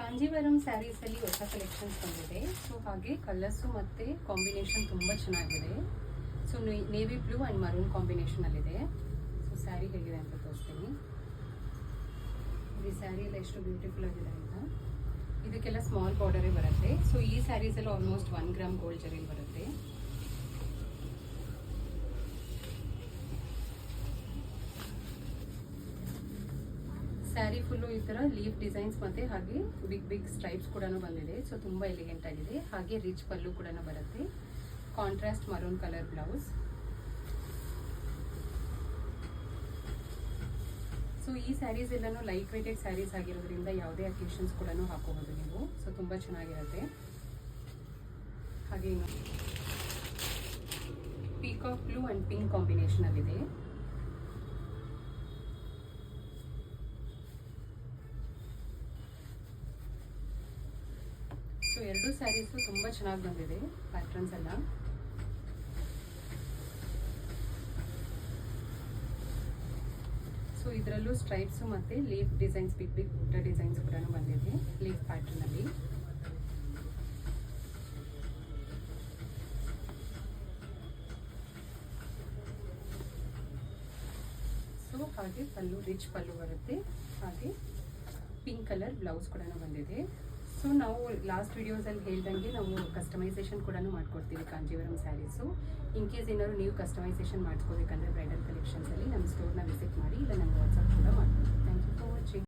ಕಾಂಜೀವರಂ ಸ್ಯಾರೀಸಲ್ಲಿ ಹೊಸ ಕಲೆಕ್ಷನ್ಸ್ ಬಂದಿದೆ. ಸೊ ಹಾಗೆ ಕಲರ್ಸು ಮತ್ತು ಕಾಂಬಿನೇಷನ್ ತುಂಬ ಚೆನ್ನಾಗಿದೆ. So navy blue and maroon ಕಾಂಬಿನೇಷನಲ್ಲಿದೆ. ಸೊ ಸ್ಯಾರಿ ಹೇಗಿದೆ ಅಂತ ತೋರಿಸ್ತೀನಿ. ಈ ಸ್ಯಾರಿ ಎಲ್ಲ ಎಷ್ಟು ಬ್ಯೂಟಿಫುಲ್ ಆಗಿದೆ ಅಂತ. ಇದಕ್ಕೆಲ್ಲ ಸ್ಮಾಲ್ ಬಾರ್ಡರೇ ಬರುತ್ತೆ. ಸೊ ಈ ಸ್ಯಾರೀಸ್ ಎಲ್ಲ ಆಲ್ಮೋಸ್ಟ್ 1 ಗ್ರಾಮ್ ಗೋಲ್ಡ್ ಜರಿಯಲ್ಲಿ ಬರುತ್ತೆ. ಸ್ಯಾರಿ ಫುಲ್ಲು ಈ ಥರ ಲೀಫ್ ಡಿಸೈನ್ಸ್ ಮತ್ತು ಹಾಗೆ ಬಿಗ್ ಸ್ಟ್ರೈಪ್ಸ್ ಕೂಡ ಬಂದಿದೆ. ಸೊ ತುಂಬ ಎಲಿಗೆಂಟ್ ಆಗಿದೆ. ಹಾಗೆ ರಿಚ್ ಪಲ್ಲು ಕೂಡ ಬರುತ್ತೆ. Contrast maroon colour blouse. So ಈ ಸ್ಯಾರೀಸ್ ಎಲ್ಲನೂ ಲೈಟ್ ವೇಟೆಡ್ ಸ್ಯಾರೀಸ್ ಆಗಿರೋದ್ರಿಂದ ಯಾವುದೇ ಅಕೇಶನ್ಸ್ ಕೂಡ ಹಾಕೋಬಹುದು ನೀವು. ಸೊ ತುಂಬ ಚೆನ್ನಾಗಿರುತ್ತೆ. ಹಾಗೆ ಪೀಕಾಕ್ ಬ್ಲೂ ಆ್ಯಂಡ್ ಪಿಂಕ್ ಕಾಂಬಿನೇಷನಲ್ಲಿದೆ. ಸೊ ಎರಡು ಸ್ಯಾರೀಸು ತುಂಬ ಚೆನ್ನಾಗಿ ಬಂದಿದೆ ಪ್ಯಾಟ್ರನ್ಸ್ ಎಲ್ಲ. ಸೊ ಇದರಲ್ಲೂ ಸ್ಟ್ರೈಪ್ಸು ಮತ್ತು ಲೀಫ್ ಡಿಸೈನ್ಸ್ ಬಿಗ್ ಬುಟ್ಟ ಡಿಸೈನ್ಸ್ ಕೂಡ ಬಂದಿದೆ ಲೀಫ್ ಪ್ಯಾಟರ್ನಲ್ಲಿ. ಸೊ ಹಾಗೆ ಪಲ್ಲು ರಿಚ್ ಪಲ್ಲು ಬರುತ್ತೆ. ಹಾಗೆ ಪಿಂಕ್ ಕಲರ್ ಬ್ಲೌಸ್ ಕೂಡ ಬಂದಿದೆ. ಸೊ ನಾವು ಲಾಸ್ಟ್ ವಿಡಿಯೋಸಲ್ಲಿ ಹೇಳ್ದಂಗೆ ನಾವು ಕಸ್ಟಮೈಸೇಷನ್ ಕೂಡ ಮಾಡ್ಕೊಡ್ತೀವಿ ಕಾಂಜೀವರಂ ಸ್ಯಾರೀಸು. ಇನ್ ಕೇಸ್ ಏನಾದ್ರು ನೀವು ಕಸ್ಟಮೈಸೇಷನ್ ಮಾಡ್ಕೋಬೇಕಂದ್ರೆ ಬ್ರೈಡಲ್ ಕಲೆಕ್ಷನ್ಸಲ್ಲಿ ನಮ್ಮ ಸ್ಟೋರ್ನ ವಿಸಿಟ್ ಮಾಡಿ, ಇಲ್ಲ ನಮ್ಗೆ ವಾಟ್ಸಪ್ ಕೂಡ ಮಾಡ್ಬೋದು. Thank you.